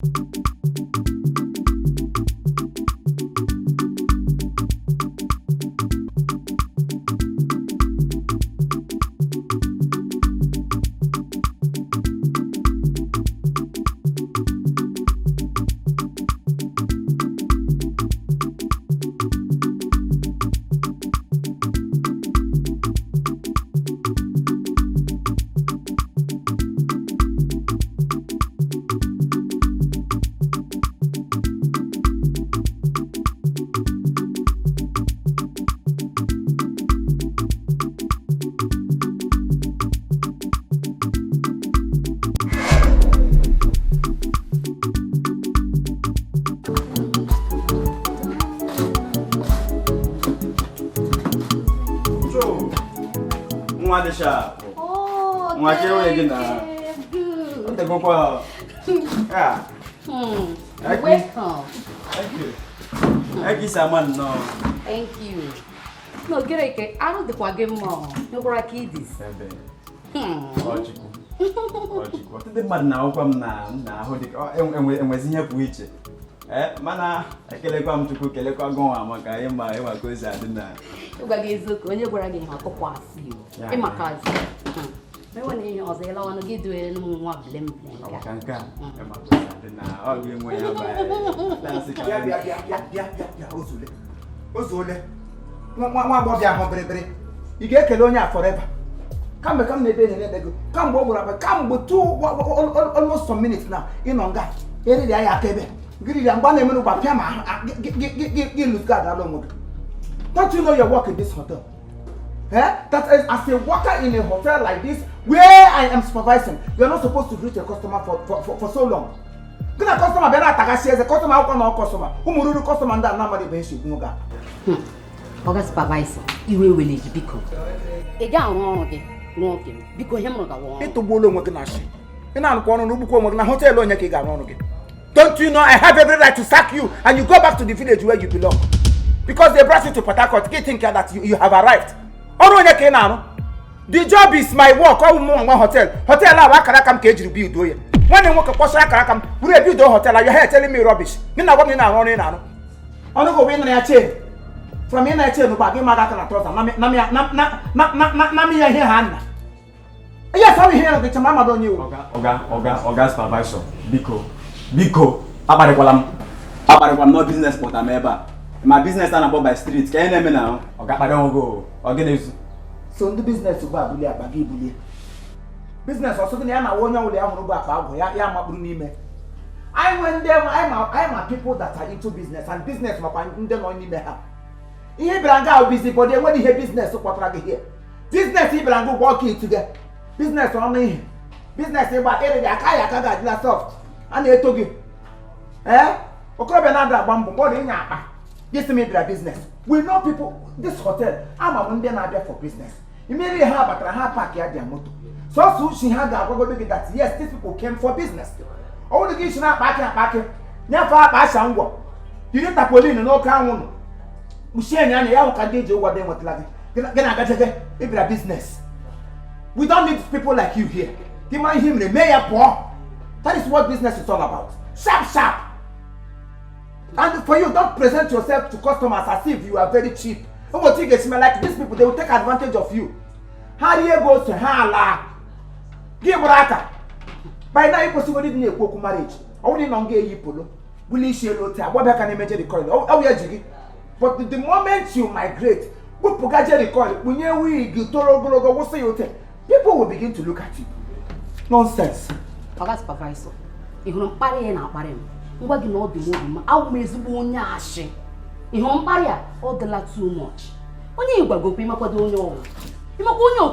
Oh, thank you. Welcome. Thank you. Thank you, Saman. No. Thank you. No, get it. I don't think we're getting more. No, we're kids. Logical. What the man now come now? Hold it. And we're seeing here which. Mana, I can't come to cook a little go. I'm a guy. My goes at dinner. You got to when you're going to have a pass you. In my cousin. I want to know they want to get to it and more blim. I can't come. I'm a goes at dinner. I'll be way up. Ozole. One body are you get Kelonia forever. Come maybe come over, come with two almost some minutes now. In on that. Here they are, Kebe. Giddy and one minute about Pama. Give God alone. Don't you know you're working this hotel? That is, as a worker in a hotel like this, where I am supervising, you're not supposed to greet a customer for so long. Good customer, better Tagashi as a customer, or customer. Who will do customer and that number the should move up. Oga supervisor, you will leave because a gown wrong because you're not one. It's to Bolo Maganashi. And I'm going to Nubuko Magna Hotel on Yaki Garon again. Don't you know I have every right to sack you and you go back to the village where you belong? Because they brought you to Port Harcourt, thinking that you have arrived. The job is my work. I will move one hotel. Hotel, I can't cage you build. When you work a post, I can't we build a hotel. You're here telling me rubbish. You know what I'm running now. I'm not going to chain. From here, I tell you about him. I can't trust him. Nami, yes, I'm here with your mama. Don't you? Oga, supervisor. Biko. I'm not business, but I'm ever. My business is about by streets. Can you name me now? Oga, I don't go. Organize. So the business is about bully. Business also the I want you to about I went there. I'm a people that are into business and business. My find them on me. Here, Branga busy, but then when you hear business, so what here? Business, people and go working together. Business on me. Business about every day. I can't soft. And they told you, okay, another bamboo, but in your this may be a business. We know people. This hotel, I'm a one day not there for business. You may have a pack here, their motto. So she had a go that yes, these people came for business. All the kids not packing. Never pass and go. You didn't have Pauline no crown. Mushen and Yao can do what they want like. It be a business. We don't need people like you here. Demand him the mayor poor. That is what business is all about. Sharp. And for you, don't present yourself to customers as if you are very cheap. Like these people, they will take advantage of you. How do you go to Hala? Give Raka. By now, you possibly didn't go marriage. Only non gay polo. Will you share what I can imagine the corridor? Oh, yeah, Jiggy. But the moment you migrate, what Pugaja record, when you Toro, what say you take? People will begin to look at you. Nonsense. Oga supervisor, you don't party and out what you know the movie, I'll miss one yash. You don't party all the lot too much. When you go pay my don't know. You might go your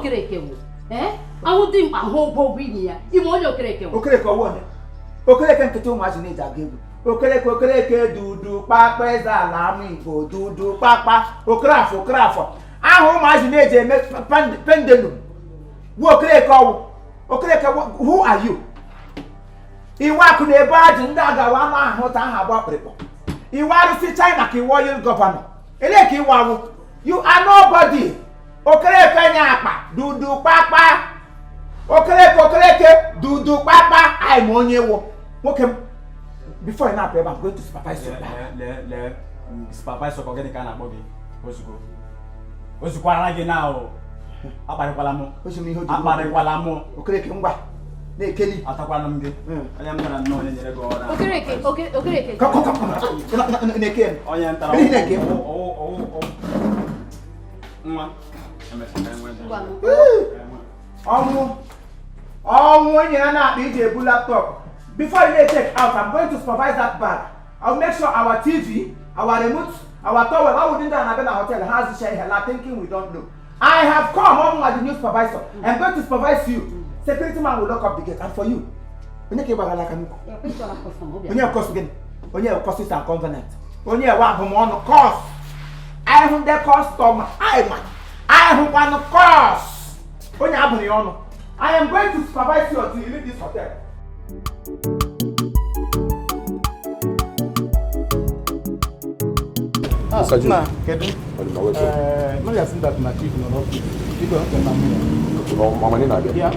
I would think my whole poor here. You want your cake. Okay, go on. Okay, I can too much in it. I give you. Okay, do papa is alarming for do papa. Okrafo. I home imagine a pendulum. Okay, who are you? He walk in a barge and dagger one man hot and have people. He was to China, he was governor. You are nobody. Okay, Kanyapa, do papa. Okay, do papa. I'm on you. Okay. Before you now pray, I'm going to supervise you. Supervise your organic and body. What's the now? Abarqualamo. What's your name? Abarqualamo. Okay, Kimba. They kill you. Ataquanum. I am gonna know in the go. Okay. Come. They came. Oh, yeah, when you're not DJ Bull laptop. Before you take out, I'm going to supervise that bag. I'll make sure our TV, our remote, our towel, I wouldn't have a hotel has to share thinking we don't know. I have come on as the new supervisor. I'm going to supervise you. Security man will lock up the gate. And for you, when you came back like when you have cost again, when you have cost is a covenant. When you have one cost, I have the customer. I have one cost. When you have the honor, I am going to supervise you until you leave this hotel. Sajuna, no, you have seen that my chief in the office. You don't tell me. Mama Nina, Yeah,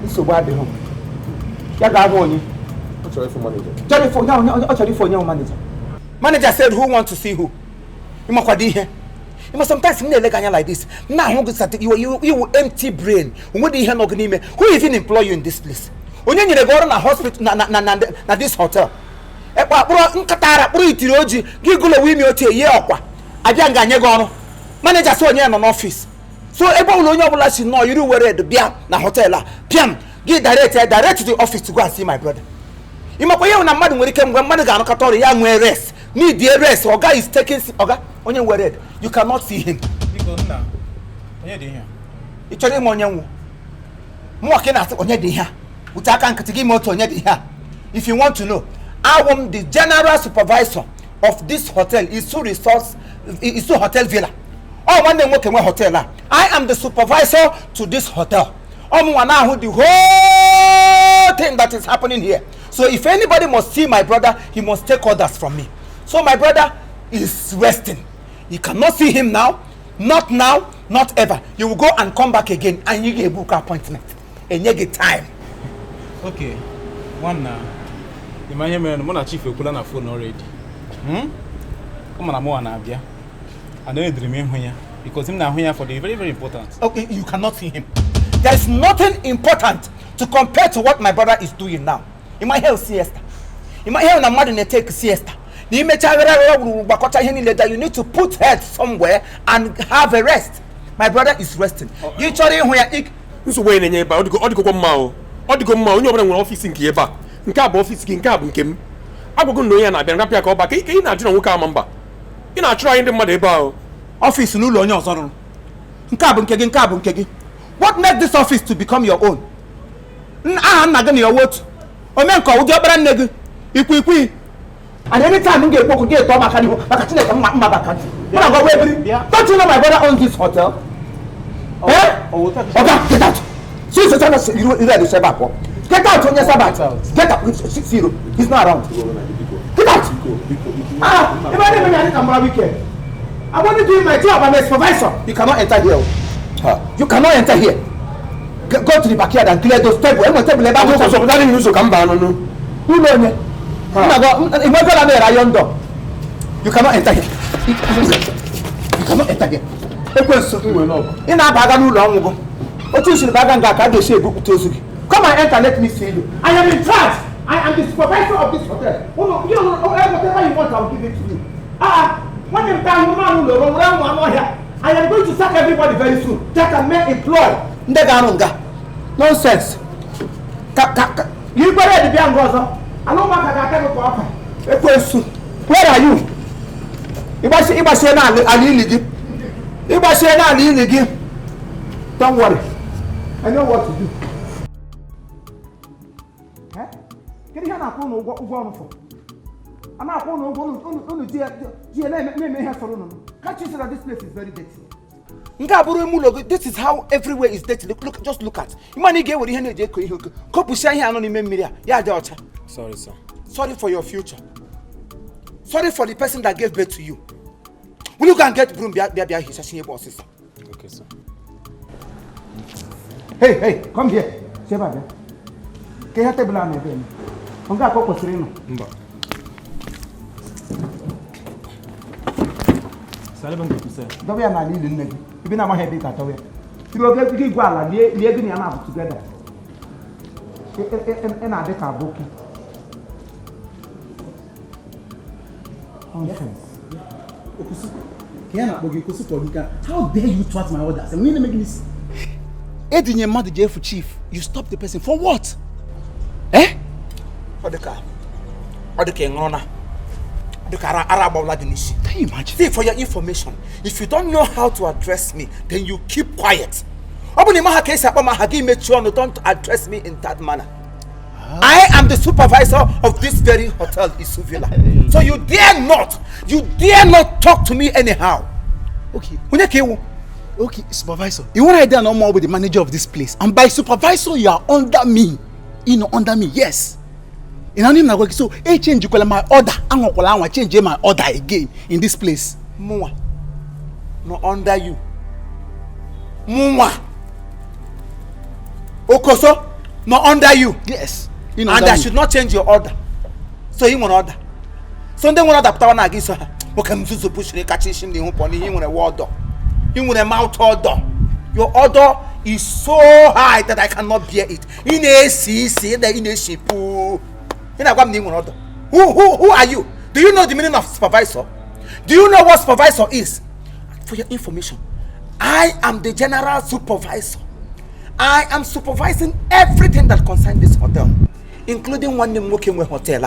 so bad home. Manager. Manager said who wants to see who? You must sometimes like this. Now you empty brain. Who even employ you in this place? When you go to a hospital na this hotel. Manager saw you in an office. So you know you were at the na hotel. Piam, get direct to the office to go and see my brother. You must na mad when you come when manager no katori young rest. Need the rest. Oga is taking Oga. Onye worried. You cannot see him. Because now, onye dey here. Ichori mo onye nwu. Mo ke na onye dey here. Utaka nkatigi mo to onye dey here. If you want to know, I am the general supervisor of this hotel. Isu Hotel Villa. Oh, one day work in hotel. I am the supervisor to this hotel. Who the whole thing that is happening here. So if anybody must see my brother, he must take orders from me. So my brother is resting. You cannot see him now, not ever. You will go and come back again and you get a book appointment and you get time. Okay, one now. The man here, my chief will put on a phone already. Come on, I'm on Abia. I know it remain here because him now here for the very important. Okay, you cannot see him. There is nothing important to compare to what my brother is doing now. In my health siesta. In my health, I'm not take siesta. You need to put head somewhere and have a rest. My brother is resting. You try where this way in your body, office in Kieba. Nkab office king cab came. I will go no and I been rapid call back. In a general number. In a trying the mother bow. Office no on your son. What made this office to become your own? I'm not going to your word. O men call your brand nigga. Equi. And every time you get Don't you know my brother owns this hotel? Eh? Okay, get out. See, you ready to get out on your Sabbath. Get out. Zero. He's not around. Get out. If I didn't come weekend, I want to do my job. I'm a supervisor. You cannot enter here. You cannot enter here. Go to the backyard and clear those tables. I'm table about to come down. Who know me? You cannot enter here. You cannot enter here. In our bag, long. What is the bag and come and enter, let me see you. I am in charge. I am the supervisor of this hotel. Whatever you want, I will give it to you. When you tell I am going to sack everybody very soon. That can make employ. Nonsense. You better be angoza. I know what I where are you? Don't worry. I know what to do. Can you hear that? I'm not going to can't you see that this place is very dirty? This is how everywhere is dirty. Look, just look at. Sorry, sir. Sorry for your future. Sorry for the person that gave birth to you. Will you go and get broom? Okay, sir. Hey, come here. Sheba bia. Ke ha table na ebe ni. Onga ko kwesiri no. Mba. Sale ban ko se. Dobe ya na lili nne gi. Ibi na ma he bi ka towe. Tiro oge gi gwa ala lie gi ni ana abu together. Na de ka boki. Nonsense. Okusu. Kiana bogi kusu for Luka. How dare you thwart my orders? And we need to make this. Edinye mad jail for chief. You stop the person for what? Eh? Odeka ngona. Odeka arabawla dinisi. Can you imagine? See, for your information, if you don't know how to address me, then you keep quiet. Don't address me in that manner. I am the supervisor of this very hotel, Isuvilla. So you dare not talk to me anyhow. Okay, supervisor. You want to no more with the manager of this place, and by supervisor you are under me. You know, under me, yes. In any way, so I change my order. I change my order again in this place. Mwa, no under you. Mwa, Okonso, no under you. Yes. And I should not change your order. So you want order. So then one order put na against her. Okay, mzuzu push the catch him the pony him with a order. Him with a mouth order. Your order is so high that I cannot bear it. In a see the in a ship. In a one order. Who are you? Do you know the meaning of supervisor? Do you know what supervisor is? For your information, I am the general supervisor. I am supervising everything that concerns this hotel, including one name working with hotel.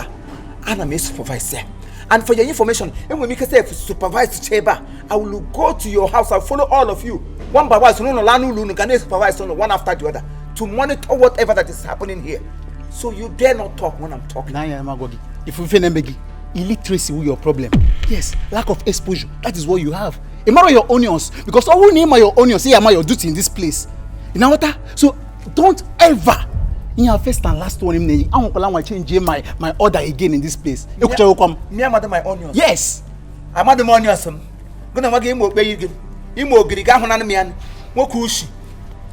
And I'm a supervisor. And for your information, when we say supervise chamber, I will go to your house. I'll follow all of you one by one. So no supervise one after the other to monitor whatever that is happening here. So you dare not talk when I'm talking. If we find illiteracy will your problem. Yes, lack of exposure. That is what you have. Imagine your onions, because all we need your onions. See, your duty in this place. You know what? So don't ever in your first and last one. I won't change my order again in this place. Me, I'm my onions. Yes, I'm the onions. Gonna make him obey you. Imo Griga Honamian. Wokushi.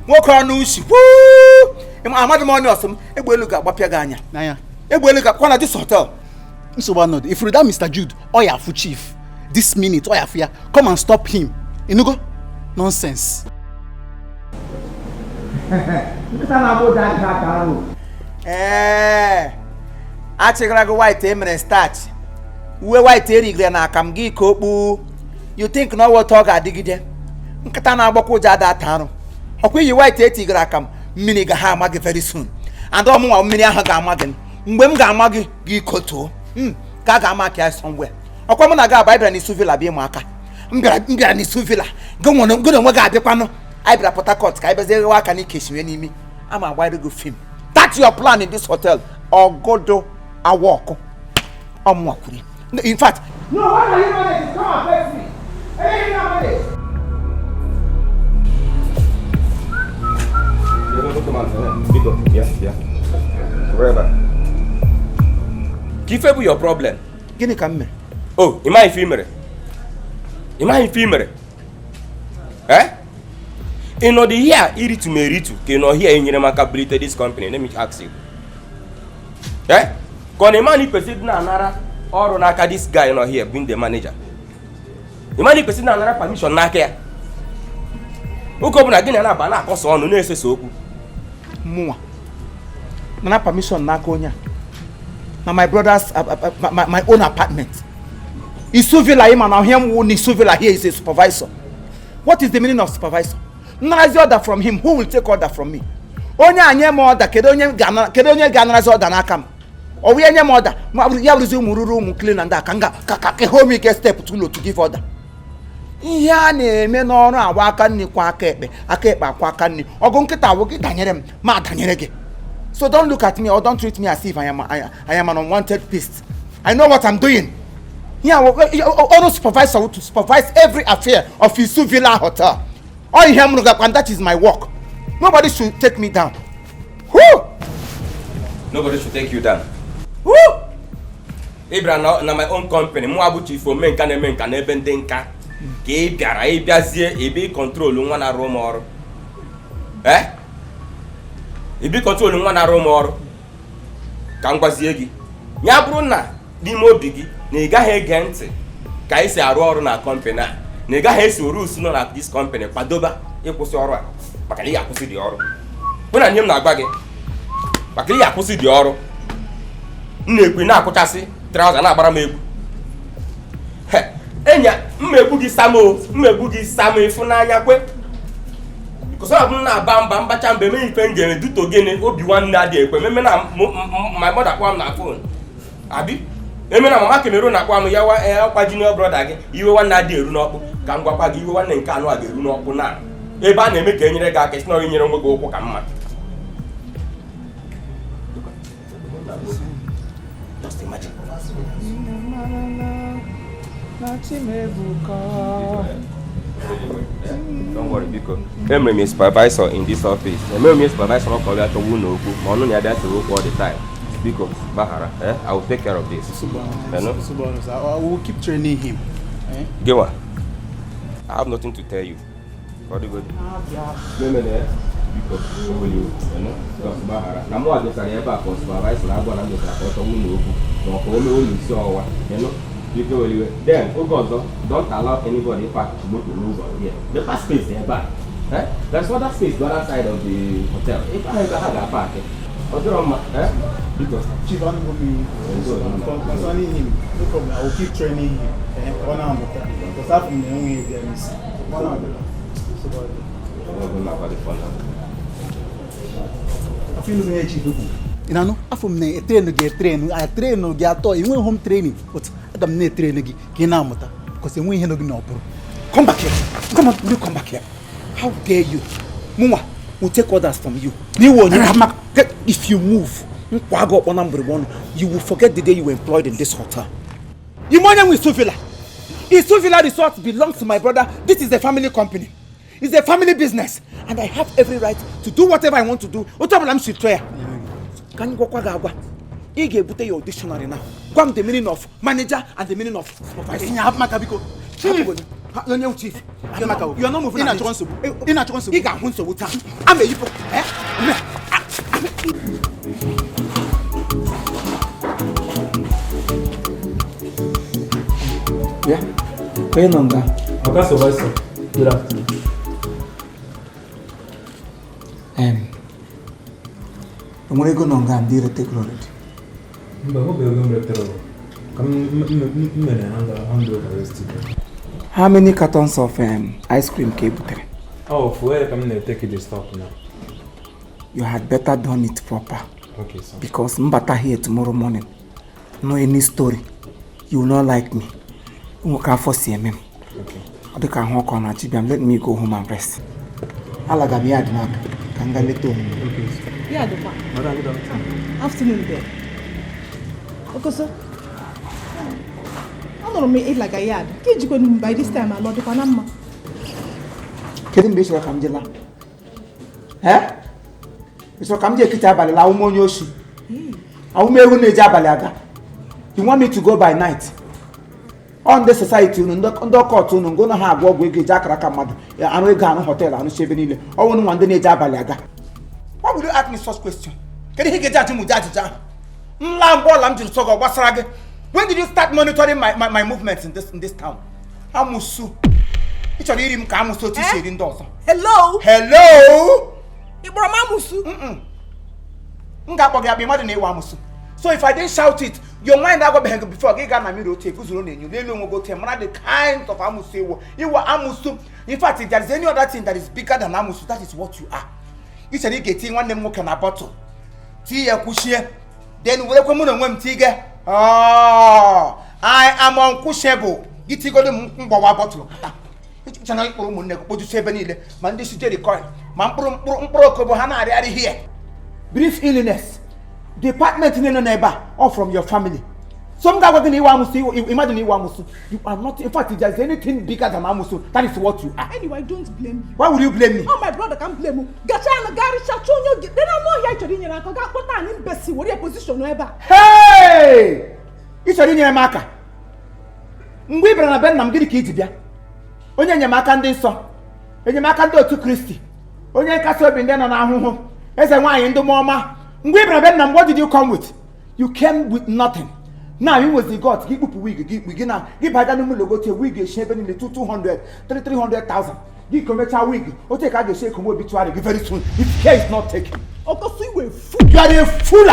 Wokanushi. Woo! I'm the onions. It will look at Wapiaganya. Naya. It will look at one of this hotel. So not. If you that Mr. Jude or your food chief this minute or your fear, come and stop him. You know go? Nonsense. I check like a white and start. We white na kamgi kopu. You think no what talk I dig it? Nkatana boko jada tano. Okay, you white tigra kam mini gaha magi very soon. And don't want mini haga magin. Mbem ga magi gi koto. Gaga maki somewhere. Okwamo na ga Bible ni Suvilla bi maka. Mbira ni Suvilla. Go on go on ga adepano. I bra Port Harcourt ka ibeze wa kan ikeshi enimi. I'm a wide go film. That's your plan in this hotel. Or go do a walk. In fact, no, why are you managing? Come and face me. Hey, you are Wherever. Give up your problem. Gini come. Oh, am I female? Eh? In the year, iri to meritu, can not hear in your capability this company. Let me ask you. Eh? Can a man perceive another or naka this guy not here being the manager? The man perceive another permission naka. Who come again and a banana cost on no so more. Nana permission nakonya. Now my brother's my own apartment. Isuvilla him and him who Isuvilla here is a supervisor. What is the meaning of supervisor? Nazi order from him. Who will take order from me? Onya anye mo order. Kedonye ganarazi order nakam. Or we anye mo order. Ya uruzi umururu umukile nanda kanga kakake home ke step too low to give order. Iya na-eme n'ọrụ agba aka nni kwa aka ekpe akwa aka nni. Ogo nkịta awo gị danyere m ma danyere gị. So don't look at me or don't treat me as if I am an unwanted beast. I know what I'm doing. Yeah, all supervisor to supervise every affair of Isuvilla Hotel. All you hear me and that is my work. Nobody should take me down. Who? Nobody should take you down. Who? Abraham, na my own company. Mo abuchi for men can even denka. Ke biara e biazie e be control nwa na room or. Eh? ibi kọntrol nwa na-arụ m ọrụ ka m gwazie gị ya bụrụ na n'ime obi gị na ị gaghị ege ntị ka ị si arụ ọrụ na kọmpanị a na ị gaghị eso rules nọ na dis kọmpanị kwadoba ịkwụsị ọrụ a maka na ị ga-akwụsị dị ọrụ bụ na nye m na-agwa gị maka ị ga-akwụsị dị ọrụ m na-ekwu na-akwụchasị traụza na-agbara m egwu enya mmegbu gị samo ịfụnanya kwe kụsọ bụ na-aba mba mbacha mgbe eme ife ngere duto gịnị obi nwanne adị ekwe meme na my mother kpọọ m na fon abi eme na mama Cameroon na-akpọ m ya ọkwa junior brother gị iwe nwanne adị eru n'ọkpụ ka m gwakwa gị iwe nwanne nke anụ a ga-eru n'ọkpụ na ebe a na-eme ka e nyere gị aka isi na onye nyere nwe gị ụkwụ ka mma Don't worry, because I'm a supervisor in this office. I'm a supervisor of all the time. Because Bahara, I will take care of this. I will keep training him. Gewa, I have nothing to tell you. What do you go? Because Bahara. I'm not just a supervisor. I'm going to then, Okonso, don't allow anybody back to move on here. The first space there back. There's other space the other side of the hotel. If I had a park, because Chief, concerning him, no problem. I will keep training him. Because I from the only there is I feel like Chief. You know, I from the train. I train no get to. You home training, but I'm not training again. Because you ain't no good. Come back here. Come on, you come back here. How dare you? Muma will take orders from you. If you move, number one, you will forget the day you were employed in this hotel. You money with Suvilla. Isuvilla Resort belongs to my brother. This is a family company. It's a family business, and I have every right to do whatever I want to do. Can you go Kwagagwa? You get your dictionary now. Come the meaning of manager and the meaning of supervisor. You have Makabiko. Chief. You are not moving in a chance. In a chance, you got one so I'm a hippo. Yeah. Where number? Okay, supervisor. Good afternoon. I'm going to go on and deal take already. How many cartons of ice cream came there? Oh, for where I'm going to take it stop now. You had better done it proper. Okay, sir. Because Mbata here tomorrow morning. No any story. You will not like me. You can't force him. Okay. I can't walk on a chibiam. Let me go home and rest. Alagabi Adnak. Kangalito. Okay, sir. Yeah, the man. Afternoon there. Okonso. I don't know it like a yard. Can't you go by this time? I'm not the Panama. Can you be sure I'm Jela? Eh? So come here, Kitabali, La Umonyoshi. I will make a Jabalaga. You want me to go by night? On the society, on the cartoon, I'm going to have work with Jack Rakamad, and we go hotel and Chevenile. I won't want the Jabalaga. Why would you ask me such question? Can you get that to Mujaja? When did you start monitoring my movements in this town? Amusu. It's a little Kamuso Tishi in Dawson. Hello? Hello? Ibramamusu? So if I didn't shout it, your mind I go behind before I get my middle take Uzun and you will go to the kind of Amusu. You were Amusu. In fact, if there is any other thing that is bigger than Amusu, that is what you are. You said you getting one name can a bottle. Tea a cushion. Then welcome on one tiger. Oh, I am uncushable. You take the Mbawa bottle. It's an equal moon, what you say, Benile. Monday, the coin. Mampro Kobohana are here. Brief illness. Department in a neighbor or from your family. Some guy wasn't Iwamusu, imagine Iwamusu. You are not, in fact, if there's anything bigger than Amusu, that is what you are. Anyway, don't blame me. Why would you blame me? Oh, my brother can't blame you. Gachana Gary Chachono, then I know here to dinner. I got put an embassy. What your position ever? Hey! It's a linear marker. We bring a band, I'm getting kids here. Only your mark and this song. And your mark and do to Christy. Only Castle been then on our home. Ese nwaanyị ndị mọma. Mgbe ị bịara be nna m, what did you come with? You came with nothing. Now you was the God. Gị kpupu wig gị na gị bada n'ime logo tie wig eshebe niile 200 300,000. Gị komecha wig. O take ka ga-eshe komo obituary very soon. If care is not taken. Okoso iwe fool. You are a fool.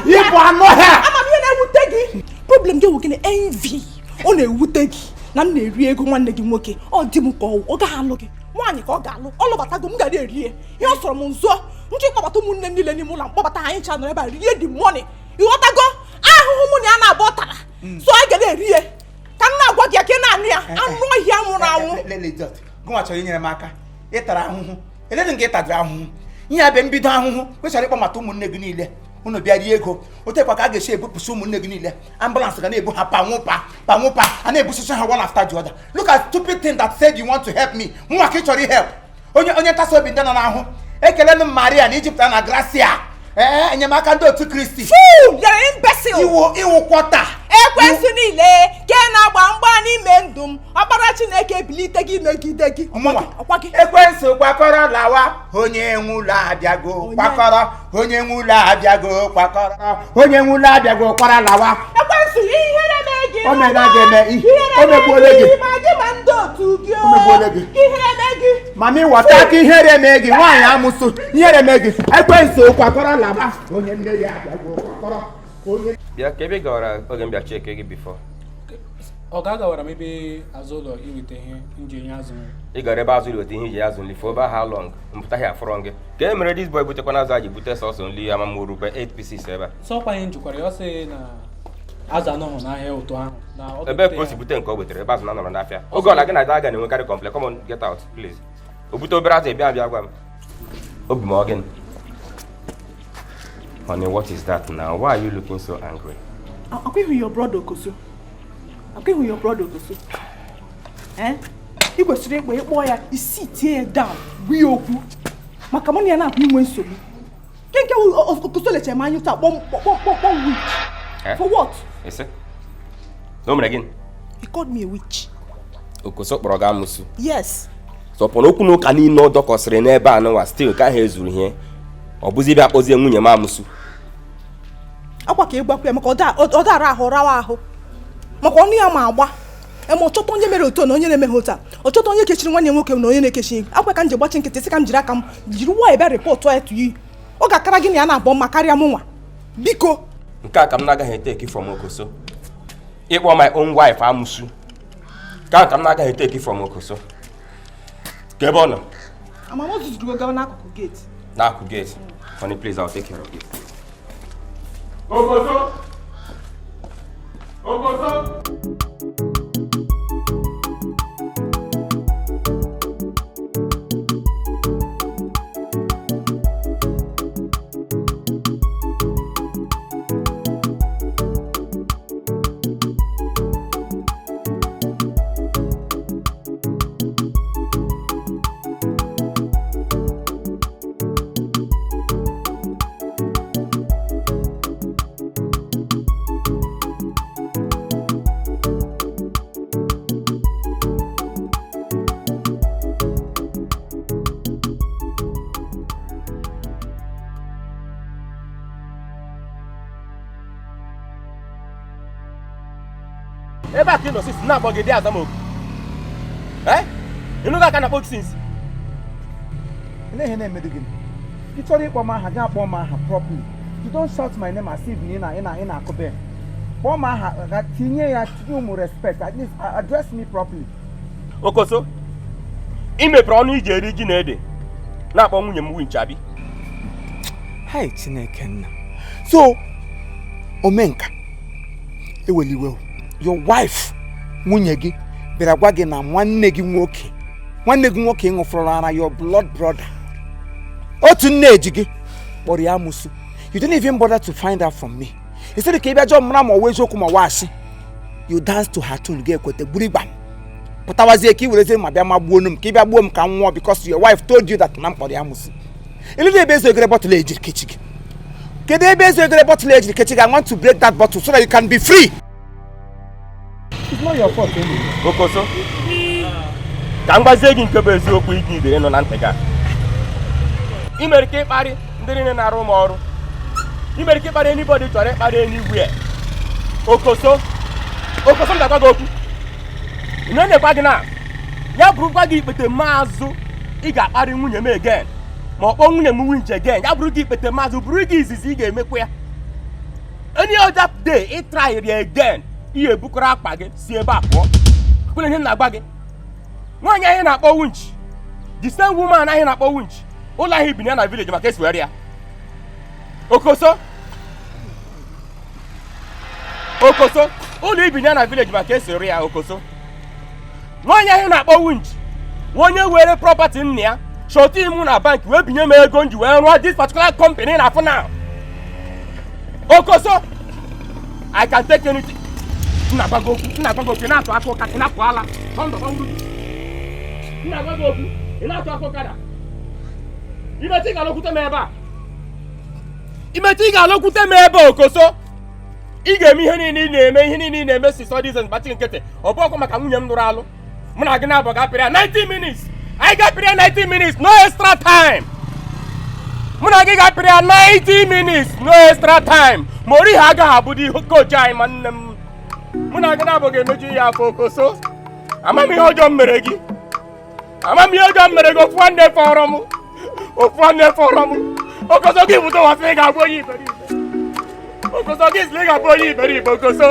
You are not here. Ama m na-ewute gị. Problem gị wụ envy. Ọ na-ewute gị. Na m na-eri ego nwanne gị nwoke. Ọ dị m ka ọ ga-alụ gị. Nwaanyị ka ọ ga-alụ. Ọ lụbatago m gara eri. Ihe ọ sọrọ m nzo. Nchi kpọbata ụmụnne niile n'ime ụlọ mkpọbata anyị cha nọ ebe a rie the money. Ịghọtago? Ahụhụ mụ na ya na-abụ ọtara. So anyị ga na-eri ya. Ka m na-agwa gị aka na-anụ ya. Anụ ọhịa nwụrụ anwụ. Lele just. Gụnwa chọrọ inyere m aka. Ịtara ahụhụ. Eledị nke ịtadịrị ahụhụ. Ihe a bụ mbido ahụhụ. Kwesịrị ịkpọmata ụmụnne gị niile. Unu bịa rie ego. Otekwa ka a ga-esi ebupụsị ụmụnne gị niile. Ambulance ga na-ebu ha panwụpa. A na-ebusisi ha one after the other. Look at stupid thing that said you want to help me. Mụnwa ka ị chọrọ help. Onye ntasa obi ndị nọ n'ahụ. Ekele m Maria na Egypt na Gracia. Enyemaka ndị otu Kristi. Fool! You're imbecile! Iwu kwọta. Ekwensu niile ke na-agba mgba n'ime ndụ m. Ọkpara Chineke ebilite gị megide gị. Ọkwa gị. Ekwensu gbakọrọ lawa. Onye nwe ụlọ abịago. Gbakọrọ. Onye nwe ụlọ abịago. Gbakọrọ. Onye nwe ụlọ abịago. Kwara lawa. Ekwensu ihere mee gị. O mere ga-eme. O megbuole gị. Ma gị ma ndị otu gị. O megbuole gị. Ihere mee gị. Mami wọta ka ihere mee gị. Nwaanyị amụsụ. Ihere mee gị. Ekwensu gbakọrọ lawa. Onye nne ya abịago. Gbakọrọ. Bịa ka ebe gawara oge m bịa cheke gị bifo. Ọ ga-agawara m ebe azụ ụlọ iweta ihe nji enye azụ. Ị gara ebe azụ iweta ihe iji azụ nli for over how long? Mpụtaghị afọrọ gị. Ka e mere this boy butekwana azụ a ji bute sọsọ nli ya ma m rukwe 8 pieces ebe a. Sọkwa ihe njikwara ya sị na azụ anọghị n'ahịa ụtụ ahụ. Ebe ka o si bute nke o butere ebe azụ na-anọrọ n'afịa. Oge ọla gị na aga na-enwekarị complaint. Come on, get out, please. O bute obere azụ bịa gwa m. Obi m ọ gịnị? Honey, what is that now? Why are you looking so angry? I'll give you your brother Okonso. I'll give you your brother Okonso. You go straight where boy you sit here down. We oku. Makamoni ya na ku inwe nsogbu. Kenke Okonso le chema you ta one witch. For what? Yes sir. No mere again. He called me a witch. Okonso kpọrọ ga amusu. Yes. So pono okwu no ka ni no dokosere na ebe anwa still ka ha ezuru ihe. Obuzi bịa kpozie nwunye m amusu. Akwa ka ịgbakwa maka ọ dara ahụ rawa ahụ. Maka ọnụ ya ma agba. Ema ọchọta onye mere otu na onye na-emeghe otu a. Ọchọta onye kechiri nwanne nwoke na onye na-ekechi. Akwa ka nje gbachi nkịtị sị ka m jiri aka m jiri nwa ebe report ya to you. Ọ ga-akara gị na ya na-abọ mma karịa m nwa. Biko. Nke a ka m na-agaghị take from Okonso. Ịkpọ my own wife amusu. Ka m na-agaghị take from Okonso. Ka ebe ọ nọ? Amama zuzuru gawa n'akụkụ gate. N'akụkụ gate. Honey, please, I'll take care of it. Okonso! Okonso! Ebe a ka ị nọ sisi na-akpọ gị dị azamoku. Ịnụ ga aka na kpọk sinsi. Ele ihe na-emedu gị. Ị chọrọ ịkpọ m aha gị akpọ m aha properly. You don't shout my name as if ị na-akụbe. Kpọọ m aha tinye ya tinye ụmụ respect. At least address me properly. Okonso, ị mepere ọnụ iji eri ji na ede na-akpọ nwunye m Winchabi. Hai Chineke nna. So, omenka eweliwe your wife nwunye gị bịara gwa gị na nwanne gị nwoke ịṅụfọrọ ara your blood brother otu nne eji gị kpọrọ ya amusu. You didn't even bother to find out from me. Instead ka ị bịa jụọ mara ma ọwa eziokwu ma waasị. You dance to her tune ga-ekwete gburu igba m pụtawazie ka ị werezi ma bịa ma gbuo m ka ị bịa gbuo m ka m nwụọ because your wife told you that na m kpọrọ ya amusu. Ilede ebe ezo egere bọtụlụ ejiri kechi gị. Kedu ebe ezo egere bọtụlụ ejiri kechi gị? I want to break that bottle so that you can be free. It's not your fault anyway. Okonso, ka m gbazie gị nke bụ eziokwu ike idere nọ na ntị gị. Ị mere ka ị kparị ndị niile na-arụ m ọrụ imere ike ịkpara anybody chọrọ ịkpara anywhere. Okoso m ga-agwa gị okwu na-ekwa gị na ya bụrụkwa gị ikpete maazụ ị ga-akparị nwunye m again ma ọ kpọọ nwunye m winch again. Ya bụrụ gị ikpete maazụ bụrụ gị izizi ị ga-emekwa ya. Any other day ị try again ihe ebukọrọ akpa gị si ebe a pụọ. Kwere ihe m na-agwa gị nwaanyị anyị na-akpọ winch the same woman anyị na-akpọ winch ụlọ ahụ ibinye na village maka esiwere ya. Okoso ụlọ ibinye na village maka esiwere ya. Okoso nwaanyị anyị na-akpọ winch onye were property nna ya shọtụ imu na bank wee binye m ego nji wee rụọ this particular company na afọ now. Okoso I can take anything. Nna gwa gị okwu na-atụ aka ụka ị na-apụ ala nna gwa gị okwu ị na-atụ aka ụka da imechi ị ga-alọkwute m ebe a. Okoso ị ga-eme ihe niile ị na-eme si sọdizens gbachi nkịtị ọ bụ ọkwa maka nwunye m nụrụ alụ mụ na gị na-abụ ga-apịrị 90 minutes. Anyị ga-apịrị 90 minutes no extra time. Mụ na gị ga-apịrị 90 minutes no extra time. Ma ori ha agaghị abụ dị kochi anyị ma nne m. Mụ na gị na-abụ ga-emeju ya afọ. Okoso amam ihe ọjọọ m mere gị ofu nwanne fọrọ m. Okoso gị bụ tọwasị ị ga-abụ onye iberibe. Okoso gị sị ị ga-abụ onye iberibe. Okoso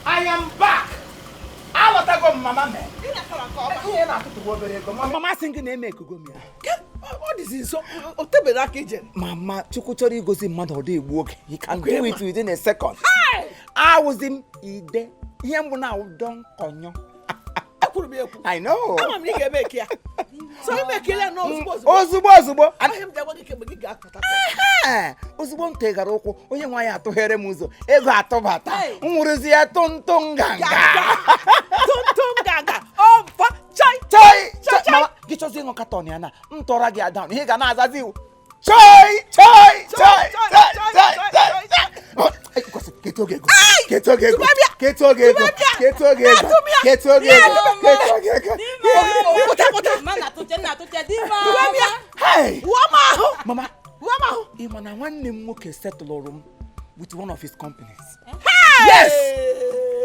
I am back. I want to go, Mama. Mama singing na make go me. What is this? So otebela kitchen. Mama, chukuchori gosi mmadụ ọ dị egbu oge. He can do it within a second. I was in ide. Ihe mbụ na udon konyo. I know. Ama m ga make ya. So you make ya no Ozugbo. Ahim dey go ke gbegi ga-akpata. Ozugbo ntegara ụkwụ onye nwa ya atụghere m ụzọ ego atọbata nwụrụzi ya tonton ganga. Tonton ganga. Oh, turn ya na ntora gị down ihe ga na-azazi iwu choi Mama, ịma na nwanne m nwoke settled m with one of his companies. Yes!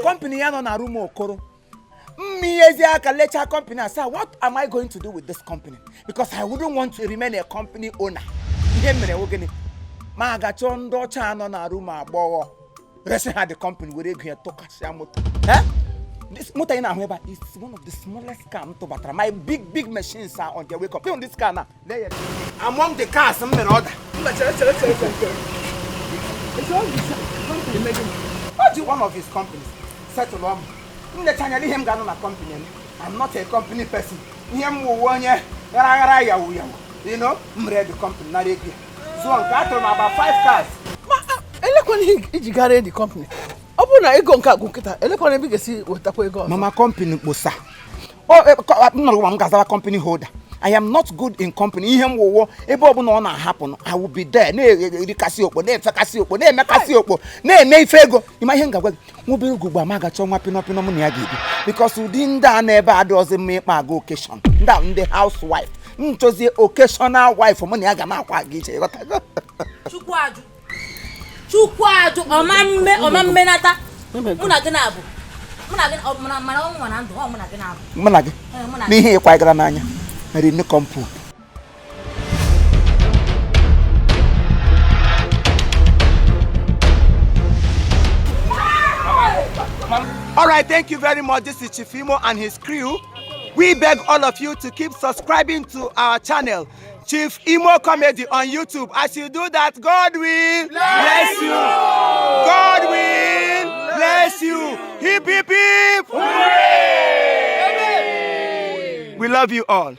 Company ya nọ na room Okoro. Mmiyezi aka lecture company and say, what am I going to do with this company? Because I wouldn't want to remain a company owner. Ihe mere ogene. Ma gacho ndo cha nọ na room agbowo. Rest had the company were ego tokasha moto. This motor in Ahweba is one of the smallest car to Batra. My big machines are on their way. Come on this car now. Among the cars, some order. What do one of his companies settle on? I'm not a company person. You know, I'm ready the company. So I'm got about 5 cars. The company. Mama company bossa. Oh, company holder. I am not good in company. I will be there. Because within that never doesn't make my occasion. Down the housewife. The occasional wife for money. Chukwaju omammenata. All right, thank you very much. This is Chief Imo and his crew. We beg all of you to keep subscribing to our channel, Chief Imo Comedy on YouTube. As you do that, God will bless you. God will bless you. Hip, hip, hip. Hooray! We love you all.